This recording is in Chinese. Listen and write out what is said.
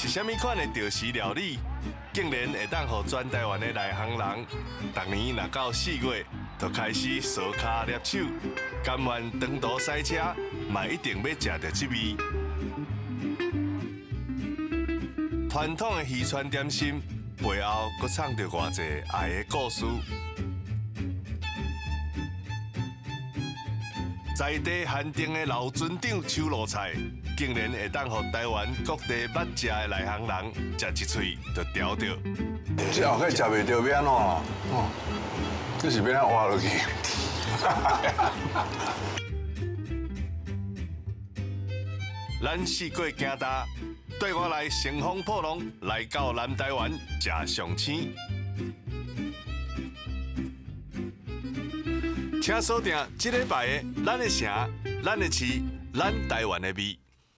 是虾米款的着时料理，竟然会当互全台湾的内行人，逐年若到4月，就开始烧脚捏手，甘愿长途塞车，嘛一定要食到这味。传统的渔村点心背后，搁藏着偌济爱的故事。在地限定的老村长手路菜，竟然会当互台湾各地捌食的内行人食一喙就叼着。这后摆食袂到要安怎哦？这是要安怎活落去？咱四过行大，对我来乘风破浪，来到南台湾食上青。请锁定这礼拜的咱的城、咱的市、咱台湾的味。